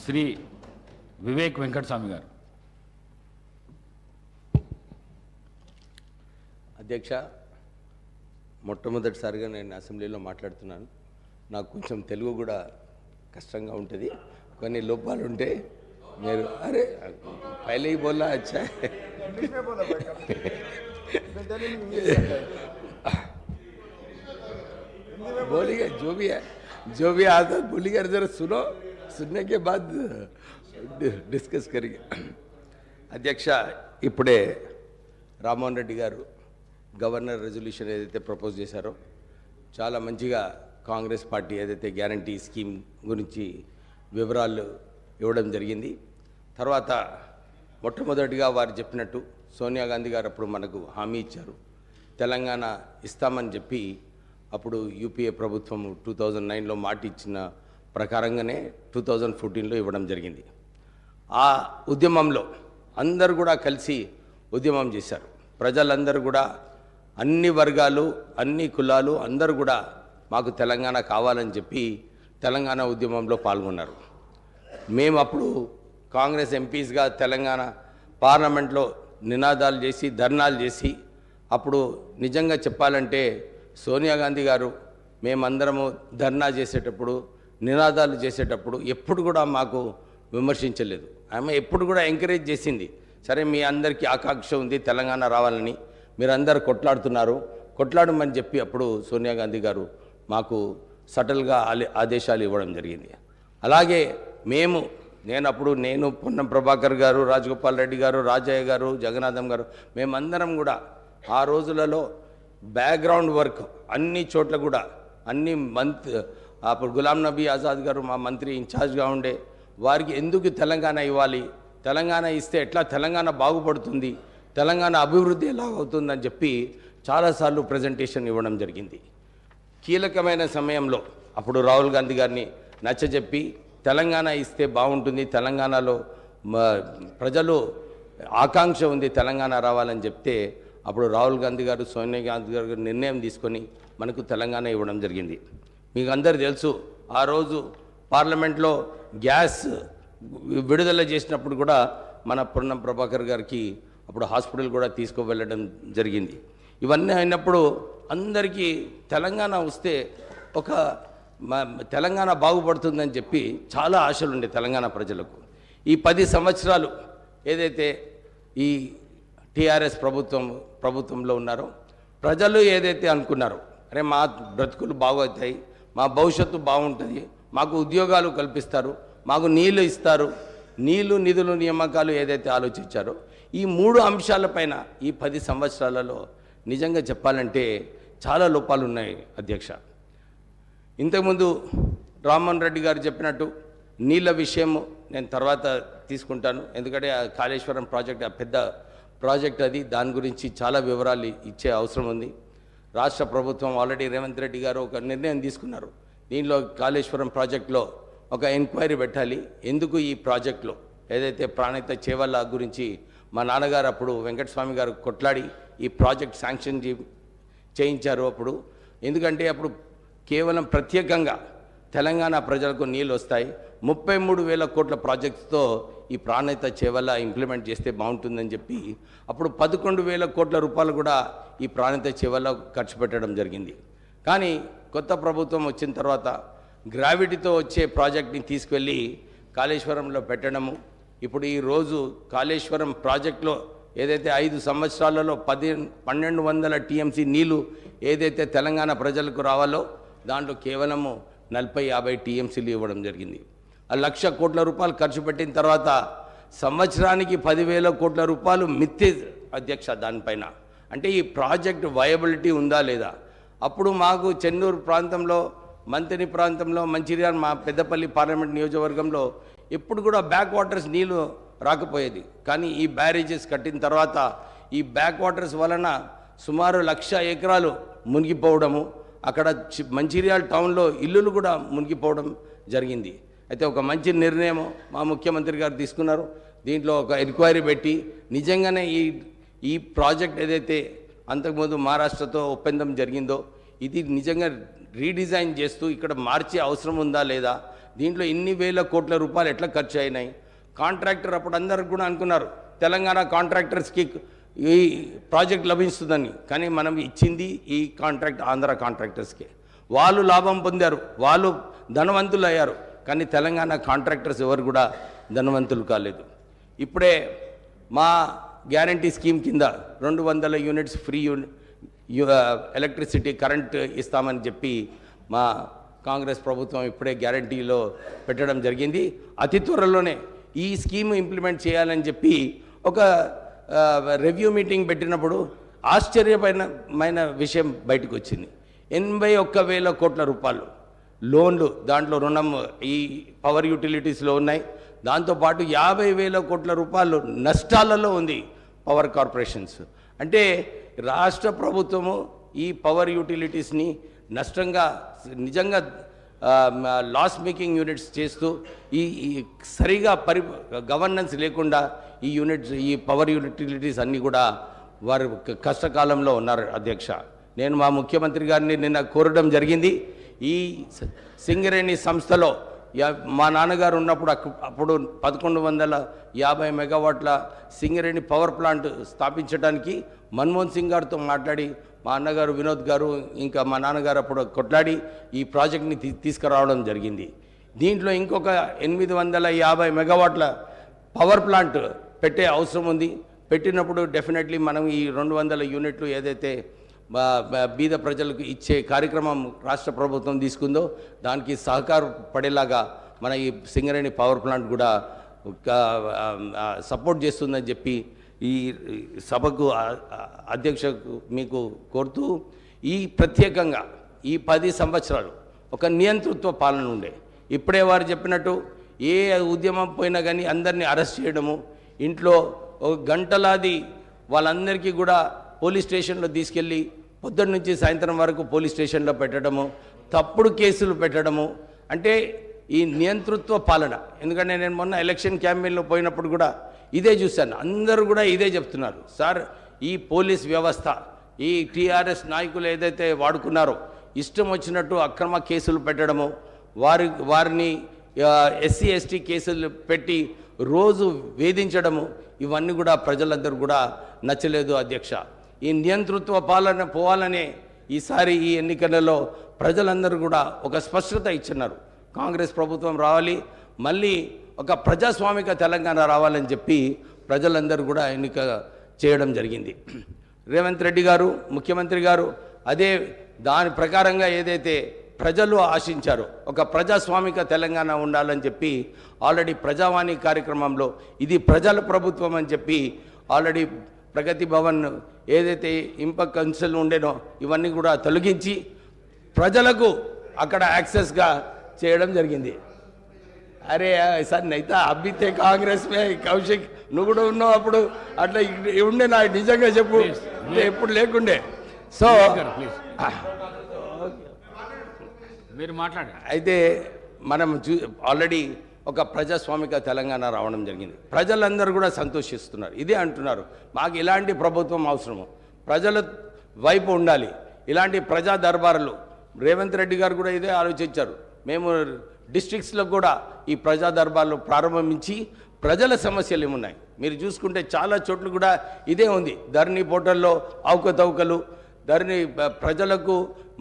శ్రీ వివేక్ వెంకటస్వామి గారు. అధ్యక్ష, మొట్టమొదటిసారిగా నేను అసెంబ్లీలో మాట్లాడుతున్నాను. నాకు కొంచెం తెలుగు కూడా కష్టంగా ఉంటుంది, కొన్ని లోపాలు ఉంటే మీరు అరే పहले ही बोला अच्छा है बोलिए जो भी आता बोलिए, जरा सुनो, सुनने के बाद డిస్కస్ కరిగే. అధ్యక్ష, ఇప్పుడే రామ్మోహన్ రెడ్డి గారు గవర్నర్ రెజల్యూషన్ ఏదైతే ప్రపోజ్ చేశారో చాలా మంచిగా కాంగ్రెస్ పార్టీ ఏదైతే గ్యారంటీ స్కీమ్ గురించి వివరాలు ఇవ్వడం జరిగింది. తర్వాత మొట్టమొదటిగా వారు చెప్పినట్టు సోనియా గాంధీ గారు అప్పుడు మనకు హామీ ఇచ్చారు, తెలంగాణ ఇస్తామని చెప్పి. అప్పుడు యూపీఏ ప్రభుత్వం 2009లో మాట ఇచ్చిన ప్రకారంగానే 2014లో ఇవ్వడం జరిగింది. ఆ ఉద్యమంలో అందరూ కూడా కలిసి ఉద్యమం చేశారు. ప్రజలందరూ కూడా, అన్ని వర్గాలు, అన్ని కులాలు అందరూ కూడా మాకు తెలంగాణ కావాలని చెప్పి తెలంగాణ ఉద్యమంలో పాల్గొన్నారు. మేము అప్పుడు కాంగ్రెస్ ఎంపీస్గా తెలంగాణ పార్లమెంట్లో నినాదాలు చేసి, ధర్నాలు చేసి, అప్పుడు నిజంగా చెప్పాలంటే సోనియా గాంధీ గారు మేమందరము ధర్నా చేసేటప్పుడు, నినాదాలు చేసేటప్పుడు ఎప్పుడు కూడా మాకు విమర్శించలేదు. ఆమె ఎప్పుడు కూడా ఎంకరేజ్ చేసింది. సరే, మీ అందరికీ ఆకాంక్ష ఉంది తెలంగాణ రావాలని, మీరందరూ కొట్లాడమని చెప్పి అప్పుడు సోనియా గాంధీ గారు మాకు సటల్గా ఆదేశాలు ఇవ్వడం జరిగింది. అలాగే నేను పొన్నం ప్రభాకర్ గారు, రాజగోపాల్ రెడ్డి గారు, రాజయ్య గారు, జగన్నాథం గారు, మేమందరం కూడా ఆ రోజులలో బ్యాక్గ్రౌండ్ వర్క్ అన్ని చోట్ల కూడా అప్పుడు గులాం నబీ ఆజాద్ గారు మా మంత్రి ఇన్ఛార్జ్గా ఉండే, వారికి ఎందుకు తెలంగాణ ఇవ్వాలి, తెలంగాణ ఇస్తే ఎట్లా తెలంగాణ బాగుపడుతుంది, తెలంగాణ అభివృద్ధి ఎలా అవుతుందని చెప్పి చాలాసార్లు ప్రజెంటేషన్ ఇవ్వడం జరిగింది. కీలకమైన సమయంలో అప్పుడు రాహుల్ గాంధీ గారిని నచ్చజెప్పి తెలంగాణ ఇస్తే బాగుంటుంది, తెలంగాణలో ప్రజలు ఆకాంక్ష ఉంది తెలంగాణ రావాలని చెప్తే అప్పుడు రాహుల్ గాంధీ గారు, సోనియా గాంధీ గారు నిర్ణయం తీసుకొని మనకు తెలంగాణ ఇవ్వడం జరిగింది. మీకు అందరు తెలుసు, ఆ రోజు పార్లమెంట్లో గ్యాస్ విడుదల చేసినప్పుడు కూడా మన పొన్నం ప్రభాకర్ గారికి అప్పుడు హాస్పిటల్ కూడా తీసుకువెళ్ళడం జరిగింది. ఇవన్నీ అయినప్పుడు అందరికీ తెలంగాణ వస్తే ఒక తెలంగాణ బాగుపడుతుందని చెప్పి చాలా ఆశలు ఉండే తెలంగాణ ప్రజలకు. ఈ 10 సంవత్సరాలు ఏదైతే ఈ టీఆర్ఎస్ ప్రభుత్వంలో ఉన్నారో ప్రజలు ఏదైతే అనుకున్నారో, అరే మా బ్రతుకులు బాగవుతాయి, మా భవిష్యత్తు బాగుంటుంది, మాకు ఉద్యోగాలు కల్పిస్తారు, మాకు నీళ్లు ఇస్తారు, నిధులు నియామకాలు ఏదైతే ఆలోచించారో ఈ 3 అంశాలపైన ఈ 10 సంవత్సరాలలో నిజంగా చెప్పాలంటే చాలా లోపాలు ఉన్నాయి అధ్యక్ష. ఇంతకుముందు రామ్మోహన్ రెడ్డి గారు చెప్పినట్టు నీళ్ళ విషయం నేను తర్వాత తీసుకుంటాను, ఎందుకంటే ఆ కాళేశ్వరం ప్రాజెక్ట్ ఆ పెద్ద ప్రాజెక్ట్ అది, దాని గురించి చాలా వివరాలు ఇచ్చే అవసరం ఉంది. రాష్ట్ర ప్రభుత్వం ఆల్రెడీ రేవంత్ రెడ్డి గారు ఒక నిర్ణయం తీసుకున్నారు, దీనిలో కాళేశ్వరం ప్రాజెక్టులో ఒక ఎంక్వైరీ పెట్టాలి. ఎందుకు ఈ ప్రాజెక్టులో ఏదైతే ప్రాణహిత చేవల్ల గురించి మా నాన్నగారు అప్పుడు వెంకటస్వామి గారు కొట్లాడి ఈ ప్రాజెక్ట్ శాంక్షన్ చేయించారు అప్పుడు. ఎందుకంటే అప్పుడు కేవలం ప్రత్యేకంగా తెలంగాణ ప్రజలకు నీళ్ళు వస్తాయి, 33,000 కోట్ల ప్రాజెక్ట్స్తో ఈ ప్రాణహిత చేవల్ల ఇంప్లిమెంట్ చేస్తే బాగుంటుందని చెప్పి అప్పుడు 11,000 కోట్ల రూపాయలు కూడా ఈ ప్రాణహిత చేవల్ల ఖర్చు పెట్టడం జరిగింది. కానీ కొత్త ప్రభుత్వం వచ్చిన తర్వాత గ్రావిటీతో వచ్చే ప్రాజెక్ట్ని తీసుకెళ్ళి కాళేశ్వరంలో పెట్టడము. ఇప్పుడు ఈరోజు కాళేశ్వరం ప్రాజెక్టులో ఏదైతే 5 సంవత్సరాలలో 1,200 టీఎంసీ నీళ్ళు ఏదైతే తెలంగాణ ప్రజలకు రావాలో దాంట్లో కేవలము 40-50 టీఎంసీలు ఇవ్వడం జరిగింది. 1,00,000 కోట్ల రూపాయలు ఖర్చు పెట్టిన తర్వాత సంవత్సరానికి 10,000 కోట్ల రూపాయలు మిత్తి అధ్యక్ష దానిపైన. అంటే ఈ ప్రాజెక్ట్ వయబిలిటీ ఉందా లేదా? అప్పుడు మాకు చెన్నూరు ప్రాంతంలో, మంతిని ప్రాంతంలో, మంచిర్యాల మా పెద్దపల్లి పార్లమెంట్ నియోజకవర్గంలో ఎప్పుడు కూడా బ్యాక్ వాటర్స్ నీళ్ళు రాకపోయేది. కానీ ఈ బ్యారేజెస్ కట్టిన తర్వాత ఈ బ్యాక్ వాటర్స్ వలన సుమారు 1,00,000 ఎకరాలు మునిగిపోవడము, అక్కడ మంచిర్యాల టౌన్లో ఇల్లులు కూడా మునిగిపోవడం జరిగింది. అయితే ఒక మంచి నిర్ణయం మా ముఖ్యమంత్రి గారు తీసుకున్నారు. దీంట్లో ఒక ఎంక్వైరీ పెట్టి నిజంగానే ఈ ప్రాజెక్ట్ ఏదైతే అంతకుముందు మహారాష్ట్రతో ఒప్పందం జరిగిందో ఇది నిజంగా రీడిజైన్ చేస్తూ ఇక్కడ మార్చే అవసరం ఉందా లేదా, దీంట్లో ఇన్ని వేల కోట్ల రూపాయలు ఎట్లా ఖర్చు అయినాయి? కాంట్రాక్టర్ అప్పుడు అందరూ కూడా అనుకున్నారు తెలంగాణ కాంట్రాక్టర్స్కి ఈ ప్రాజెక్ట్ లభిస్తుందని, కానీ మనం ఇచ్చింది ఈ కాంట్రాక్ట్ ఆంధ్ర కాంట్రాక్టర్స్కే. వాళ్ళు లాభం పొందారు, వాళ్ళు ధనవంతులు అయ్యారు, కానీ తెలంగాణ కాంట్రాక్టర్స్ ఎవరు కూడా ధనవంతులు కాలేదు. ఇప్పుడే మా గ్యారంటీ స్కీమ్ కింద 200 యూనిట్స్ ఫ్రీ ఎలక్ట్రిసిటీ కరెంట్ ఇస్తామని చెప్పి మా కాంగ్రెస్ ప్రభుత్వం ఇప్పుడే గ్యారంటీలో పెట్టడం జరిగింది. అతి త్వరలోనే ఈ స్కీమ్ ఇంప్లిమెంట్ చేయాలని చెప్పి ఒక రివ్యూ మీటింగ్ పెట్టినప్పుడు ఆశ్చర్యమైన విషయం బయటకు వచ్చింది. 81,000 కోట్ల రూపాయలు లోన్లు, దాంట్లో రుణం ఈ పవర్ యూటిలిటీస్లో ఉన్నాయి. దాంతోపాటు 50,000 కోట్ల రూపాయలు నష్టాలలో ఉంది పవర్ కార్పొరేషన్స్. అంటే రాష్ట్ర ప్రభుత్వము ఈ పవర్ యూటిలిటీస్ని నష్టంగా నిజంగా లాస్ మేకింగ్ యూనిట్స్ చేస్తూ ఈ సరిగా గవర్నెన్స్ లేకుండా ఈ పవర్ యూటిలిటీస్ అన్నీ కూడా వారు కష్టకాలంలో ఉన్నారు. అధ్యక్ష, నేను మా ముఖ్యమంత్రి గారిని నిన్న కోరడం జరిగింది. ఈ సింగరేణి సంస్థలో మా నాన్నగారు ఉన్నప్పుడు అప్పుడు 1150 మెగావాట్ల సింగరేణి పవర్ ప్లాంట్ స్థాపించడానికి మన్మోహన్ సింగ్ గారితో మాట్లాడి మా అన్నగారు వినోద్ గారు ఇంకా మా నాన్నగారు అప్పుడు కొట్లాడి ఈ ప్రాజెక్ట్ని తీసుకురావడం జరిగింది. దీంట్లో ఇంకొక 850 మెగావాట్ల పవర్ ప్లాంట్ పెట్టే అవసరం ఉంది. పెట్టినప్పుడు డెఫినెట్లీ మనం ఈ 200 యూనిట్లు ఏదైతే బీద ప్రజలకు ఇచ్చే కార్యక్రమం రాష్ట్ర ప్రభుత్వం తీసుకుందో దానికి సహకారపడేలాగా మన ఈ సింగరేణి పవర్ ప్లాంట్ కూడా సపోర్ట్ చేస్తుందని చెప్పి ఈ సభకు అధ్యక్షకు మీకు కోరుతూ, ఈ ప్రత్యేకంగా ఈ 10 సంవత్సరాలు ఒక నియంతృత్వ పాలన ఉండే. ఇప్పుడే వారు చెప్పినట్టు ఏ ఉద్యమం పోయినా కానీ అందరినీ అరెస్ట్ చేయడము, ఇంట్లో గంటలాది వాళ్ళందరికీ కూడా పోలీస్ స్టేషన్లో తీసుకెళ్ళి పొద్దున్న నుంచి సాయంత్రం వరకు పోలీస్ స్టేషన్లో పెట్టడము, తప్పుడు కేసులు పెట్టడము, అంటే ఈ నియంతృత్వ పాలన. ఎందుకంటే నేను మొన్న ఎలక్షన్ క్యాంపెయిన్లో పోయినప్పుడు కూడా ఇదే చూశాను. అందరూ కూడా ఇదే చెప్తున్నారు, సార్ ఈ పోలీస్ వ్యవస్థ ఈ టీఆర్ఎస్ నాయకులు ఏదైతే వాడుకున్నారో ఇష్టం వచ్చినట్టు అక్రమ కేసులు పెట్టడము, వారిని ఎస్సీ ఎస్టీ కేసులు పెట్టి రోజు వేధించడము, ఇవన్నీ కూడా ప్రజలందరూ కూడా నచ్చలేదు. అధ్యక్ష, ఈ నియంతృత్వ పాలన పోవాలనే ఈసారి ఈ ఎన్నికలలో ప్రజలందరూ కూడా ఒక స్పష్టత ఇచ్చినారు. కాంగ్రెస్ ప్రభుత్వం రావాలి, మళ్ళీ ఒక ప్రజాస్వామిక తెలంగాణ రావాలని చెప్పి ప్రజలందరూ కూడా ఎన్నిక చేయడం జరిగింది. రేవంత్ రెడ్డి గారు ముఖ్యమంత్రి గారు అదే దాని ప్రకారంగా ఏదైతే ప్రజలు ఆశించారో ఒక ప్రజాస్వామిక తెలంగాణ ఉండాలని చెప్పి ఆల్రెడీ ప్రజావాణి కార్యక్రమంలో ఇది ప్రజల ప్రభుత్వం అని చెప్పి ఆల్రెడీ ప్రగతి భవన్ ఏదైతే ఇంపక్ కౌన్సిల్ ఉండేనో ఇవన్నీ కూడా తొలగించి ప్రజలకు అక్కడ యాక్సెస్గా చేయడం జరిగింది. అరే సార్ నైతే అబ్బితే కాంగ్రెస్ కౌశిక్ నువ్వు కూడా ఉన్నావు అప్పుడు, అట్లా ఉండే నా నిజంగా చెప్పు, ఎప్పుడు లేకుండే. సో మీరు మాట్లాడండి. అయితే మనం ఆల్రెడీ ఒక ప్రజాస్వామిక తెలంగాణ రావడం జరిగింది. ప్రజలందరూ కూడా సంతోషిస్తున్నారు, ఇదే అంటున్నారు, మాకు ఇలాంటి ప్రభుత్వం అవసరము, ప్రజల వైపు ఉండాలి, ఇలాంటి ప్రజా దర్బారులు. రేవంత్ రెడ్డి గారు కూడా ఇదే ఆలోచించారు. మేము డిస్ట్రిక్ట్స్లో కూడా ఈ ప్రజా దర్బార్లు ప్రారంభించి ప్రజల సమస్యలు ఏమున్నాయి మీరు చూసుకుంటే చాలా చోట్ల కూడా ఇదే ఉంది. ధరణి పోర్టల్లో అవకతవకలు, ధరణి ప్రజలకు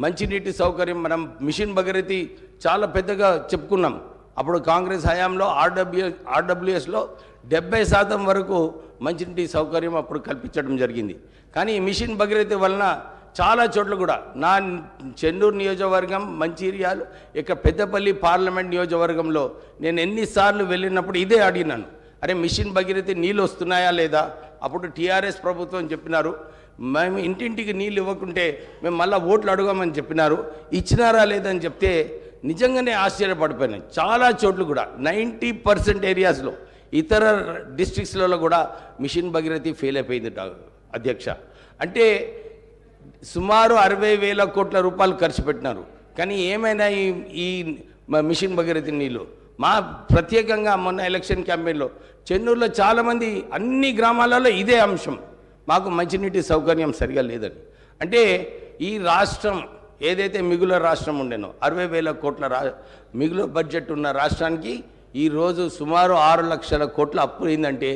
మంచినీటి సౌకర్యం, మనం మిషన్ భగీరథి చాలా పెద్దగా చెప్పుకున్నాం. అప్పుడు కాంగ్రెస్ హయాంలో ఆర్డబ్ల్యూఎస్లో 70% వరకు మంచినీటి సౌకర్యం అప్పుడు కల్పించడం జరిగింది. కానీ ఈ మిషన్ భగీరథి వలన చాలా చోట్ల కూడా నా చెన్నూరు నియోజకవర్గం, మంచిర్యాల, ఇక పెద్దపల్లి పార్లమెంట్ నియోజకవర్గంలో నేను ఎన్నిసార్లు వెళ్ళినప్పుడు ఇదే అడిగినాను, అరే మిషన్ భగీరథి నీళ్ళు వస్తున్నాయా లేదా? అప్పుడు టీఆర్ఎస్ ప్రభుత్వం చెప్పినారు, మేము ఇంటింటికి నీళ్ళు ఇవ్వకుంటే మేము మళ్ళీ ఓట్లు అడగమని చెప్పినారు. ఇచ్చినారా లేదని చెప్తే నిజంగానే ఆశ్చర్యపడిపోయినాయి. చాలా చోట్ల కూడా 90% ఏరియాస్లో ఇతర డిస్ట్రిక్ట్స్లలో కూడా మిషన్ భగీరథి ఫెయిల్ అయిపోయింది అధ్యక్ష. అంటే సుమారు 60,000 కోట్ల రూపాయలు ఖర్చు పెట్టినారు. కానీ ఏమైనా ఈ మిషన్ భగీరథి నీళ్ళు మా ప్రత్యేకంగా మొన్న ఎలక్షన్ క్యాంపెయిన్లో చెన్నూరులో చాలామంది అన్ని గ్రామాలలో ఇదే అంశం, మాకు మంచినీటి సౌకర్యం సరిగా లేదని. అంటే ఈ రాష్ట్రం ఏదైతే మిగులు రాష్ట్రం ఉండేనో 60,000 కోట్ల మిగులు బడ్జెట్ ఉన్న రాష్ట్రానికి ఈరోజు సుమారు 6 లక్షల కోట్ల అప్పు అయిందంటే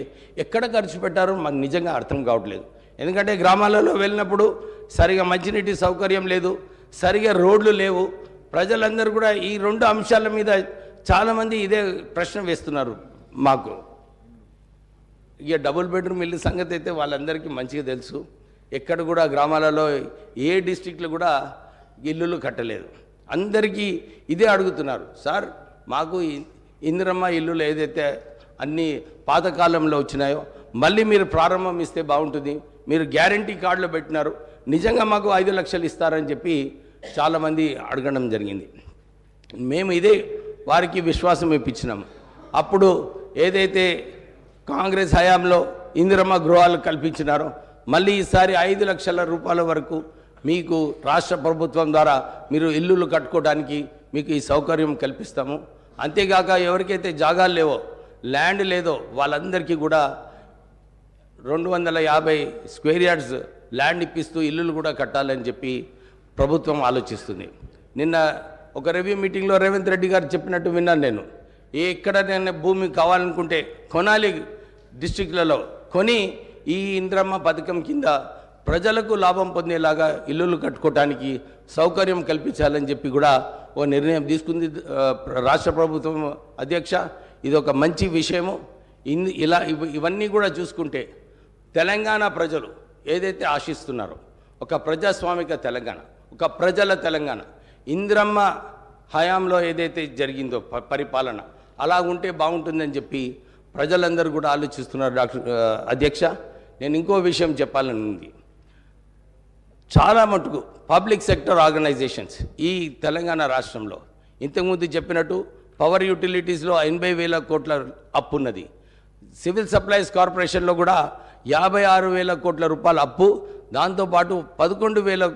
ఎక్కడ ఖర్చు పెట్టారో మాకు నిజంగా అర్థం కావట్లేదు. ఎందుకంటే గ్రామాలలో వెళ్ళినప్పుడు సరిగా మంచినీటి సౌకర్యం లేదు, సరిగా రోడ్లు లేవు. ప్రజలందరూ కూడా ఈ 2 అంశాల మీద చాలామంది ఇదే ప్రశ్న వేస్తున్నారు మాకు. ఇక డబుల్ బెడ్రూమ్ ఇల్లు సంగతి అయితే వాళ్ళందరికీ మంచిగా తెలుసు. ఎక్కడ కూడా గ్రామాలలో ఏ డిస్ట్రిక్ట్లో కూడా ఇల్లులు కట్టలేదు. అందరికీ ఇదే అడుగుతున్నారు, సార్ మాకు ఇందిరమ్మ ఇల్లులు ఏదైతే అన్ని పాతకాలంలో వచ్చినాయో మళ్ళీ మీరు ప్రారంభం ఇస్తే బాగుంటుంది. మీరు గ్యారంటీ కార్డులో పెట్టినారు, నిజంగా మాకు 5 లక్షలు ఇస్తారని చెప్పి చాలామంది అడగడం జరిగింది. మేము ఇదే వారికి విశ్వాసం ఇప్పించినాము. అప్పుడు ఏదైతే కాంగ్రెస్ హయాంలో ఇందిరమ్మ గృహాలు కల్పించినారో మళ్ళీ ఈసారి 5 లక్షల రూపాయల వరకు మీకు రాష్ట్ర ప్రభుత్వం ద్వారా మీరు ఇల్లులు కట్టుకోవడానికి మీకు ఈ సౌకర్యం కల్పిస్తాము. అంతేగాక ఎవరికైతే జాగాలు లేవో, ల్యాండ్ లేదో వాళ్ళందరికీ కూడా 250 స్క్వేర్ యార్డ్స్ ల్యాండ్ ఇప్పిస్తూ ఇల్లులు కూడా కట్టాలని చెప్పి ప్రభుత్వం ఆలోచిస్తుంది. నిన్న ఒక రివ్యూ మీటింగ్లో రేవంత్ రెడ్డి గారు చెప్పినట్టు విన్నాను నేను. ఎక్కడ నేను భూమి కావాలనుకుంటే కొనాలి, డిస్ట్రిక్ట్లలో కొని ఈ ఇందిరమ్మ పథకం కింద ప్రజలకు లాభం పొందేలాగా ఇల్లులు కట్టుకోవటానికి సౌకర్యం కల్పించాలని చెప్పి కూడా ఓ నిర్ణయం తీసుకుంది రాష్ట్ర ప్రభుత్వం. అధ్యక్ష, ఇది ఒక మంచి విషయము. ఇవన్నీ కూడా చూసుకుంటే తెలంగాణ ప్రజలు ఏదైతే ఆశిస్తున్నారో ఒక ప్రజాస్వామిక తెలంగాణ, ఒక ప్రజల తెలంగాణ, ఇందిరమ్మ హయాంలో ఏదైతే జరిగిందో పరిపాలన అలా ఉంటే బాగుంటుందని చెప్పి ప్రజలందరూ కూడా ఆలోచిస్తున్నారు. అధ్యక్ష, నేను ఇంకో విషయం చెప్పాలని ఉంది. చాలా మటుకు పబ్లిక్ సెక్టర్ ఆర్గనైజేషన్స్ ఈ తెలంగాణ రాష్ట్రంలో ఇంతకుముందు చెప్పినట్టు పవర్ యూటిలిటీస్లో 80,000 కోట్ల అప్పు ఉన్నది. సివిల్ సప్లైస్ కార్పొరేషన్లో కూడా 56,000 కోట్ల రూపాయల అప్పు, దాంతోపాటు 11,000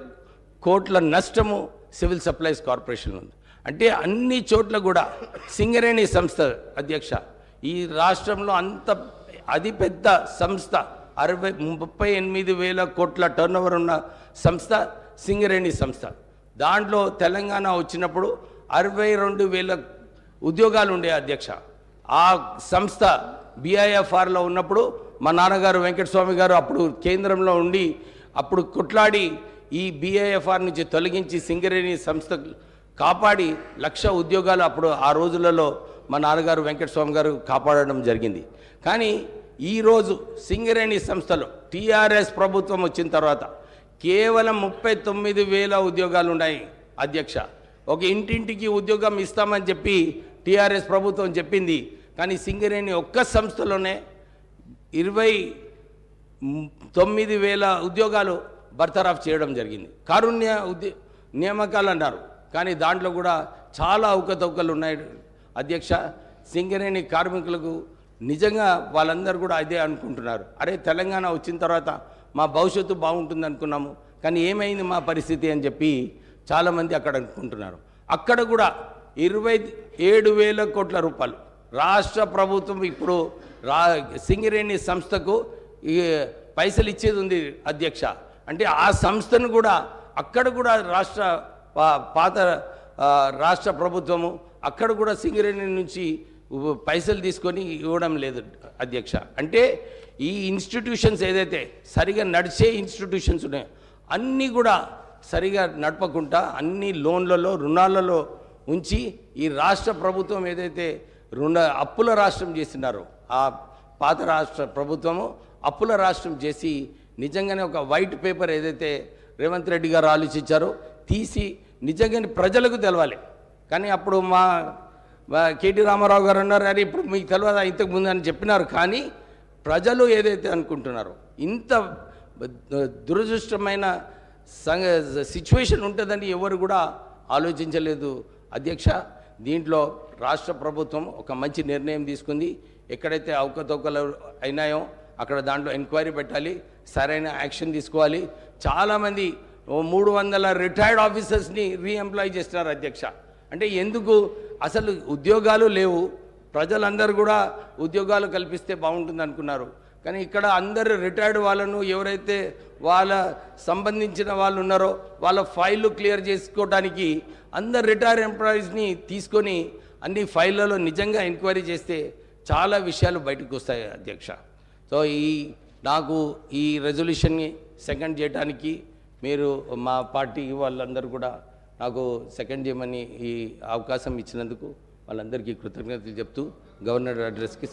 కోట్ల నష్టము సివిల్ సప్లైస్ కార్పొరేషన్లో ఉంది. అంటే అన్ని చోట్ల కూడా సింగరేణి సంస్థ అధ్యక్ష ఈ రాష్ట్రంలో అంత అది పెద్ద సంస్థ 38,000 కోట్ల టర్నోవర్ ఉన్న సంస్థ సింగరేణి సంస్థ. దాంట్లో తెలంగాణ వచ్చినప్పుడు 62,000 ఉద్యోగాలు ఉండే అధ్యక్ష. ఆ సంస్థ BIFRలో ఉన్నప్పుడు మా నాన్నగారు వెంకటస్వామి గారు అప్పుడు కేంద్రంలో ఉండి అప్పుడు కొట్లాడి ఈ BIFR నుంచి తొలగించి సింగరేణి సంస్థ కాపాడి 1,00,000 ఉద్యోగాలు అప్పుడు ఆ రోజులలో మా నాన్నగారు వెంకటస్వామి గారు కాపాడడం జరిగింది. కానీ ఈరోజు సింగరేణి సంస్థలో TRS ప్రభుత్వం వచ్చిన తర్వాత కేవలం 39,000 ఉద్యోగాలు ఉన్నాయి అధ్యక్ష. ఒక ఇంటింటికి ఉద్యోగం ఇస్తామని చెప్పి TRS ప్రభుత్వం చెప్పింది. కానీ సింగరేణి ఒక్క సంస్థలోనే 29,000 ఉద్యోగాలు బర్తరాఫ్ చేయడం జరిగింది. కారుణ్య నియామకాలు అన్నారు, కానీ దాంట్లో కూడా చాలా అవకతవకలు ఉన్నాయి అధ్యక్ష. సింగరేణి కార్మికులకు నిజంగా వాళ్ళందరూ కూడా అదే అనుకుంటున్నారు, అరే తెలంగాణ వచ్చిన తర్వాత మా భవిష్యత్తు బాగుంటుంది అనుకున్నాము, కానీ ఏమైంది మా పరిస్థితి అని చెప్పి చాలామంది అక్కడ అనుకుంటున్నారు. అక్కడ కూడా 27,000 కోట్ల రూపాయలు రాష్ట్ర ప్రభుత్వం ఇప్పుడు సింగరేణి సంస్థకు పైసలు ఇచ్చేది ఉంది అధ్యక్ష. అంటే ఆ సంస్థను కూడా అక్కడ కూడా పాత రాష్ట్ర ప్రభుత్వము అక్కడ కూడా సింగరేణి నుంచి పైసలు తీసుకొని ఇవ్వడం లేదు అధ్యక్ష. అంటే ఈ ఇన్స్టిట్యూషన్స్ ఏదైతే సరిగా నడిచే ఇన్స్టిట్యూషన్స్ ఉన్నాయో అన్నీ కూడా సరిగా నడపకుండా అన్ని లోన్లలో రుణాలలో ఉంచి ఈ రాష్ట్ర ప్రభుత్వం ఏదైతే అప్పుల రాష్ట్రం చేసినారో ఆ పాత రాష్ట్ర ప్రభుత్వము అప్పుల రాష్ట్రం చేసి నిజంగానే ఒక వైట్ పేపర్ ఏదైతే రేవంత్ రెడ్డి గారు ఆలోచించారో తీసి నిజంగానే ప్రజలకు తెలవాలి. కానీ అప్పుడు మా కేటీ రామారావు గారు అన్నారు, అరే ఇప్పుడు మీకు తెలియదా ఇంతకు ముందు అని చెప్పినారు. కానీ ప్రజలు ఏదైతే అనుకుంటున్నారో ఇంత దురదృష్టమైన సిచ్యువేషన్ ఉంటుందని ఎవరు కూడా ఆలోచించలేదు అధ్యక్ష. దీంట్లో రాష్ట్ర ప్రభుత్వం ఒక మంచి నిర్ణయం తీసుకుంది. ఎక్కడైతే అవకతవకలు అయినాయో అక్కడ దాంట్లో ఎంక్వైరీ పెట్టాలి, సరైన యాక్షన్ తీసుకోవాలి. చాలామంది 300 రిటైర్డ్ ఆఫీసర్స్ని రీఎంప్లాయ్ చేస్తున్నారు అధ్యక్ష. అంటే ఎందుకు అసలు ఉద్యోగాలు లేవు, ప్రజలందరూ కూడా ఉద్యోగాలు కల్పిస్తే బాగుంటుంది అనుకున్నారు. కానీ ఇక్కడ అందరు రిటైర్డ్ వాళ్ళను ఎవరైతే వాళ్ళ సంబంధించిన వాళ్ళు ఉన్నారో వాళ్ళ ఫైళ్ళు క్లియర్ చేసుకోవడానికి అందరు రిటైర్డ్ ఎంప్లాయీస్ని తీసుకొని అన్ని ఫైళ్ళలో నిజంగా ఎంక్వైరీ చేస్తే చాలా విషయాలు బయటకు వస్తాయి అధ్యక్ష. సో నాకు ఈ రెజల్యూషన్ని సెకండ్ చేయడానికి మీరు మా పార్టీ వాళ్ళందరూ కూడా నాకు సెకండ్ చేయమని ఈ అవకాశం ఇచ్చినందుకు వాళ్ళందరికీ కృతజ్ఞతలు చెప్తూ గవర్నర్ అడ్రస్కి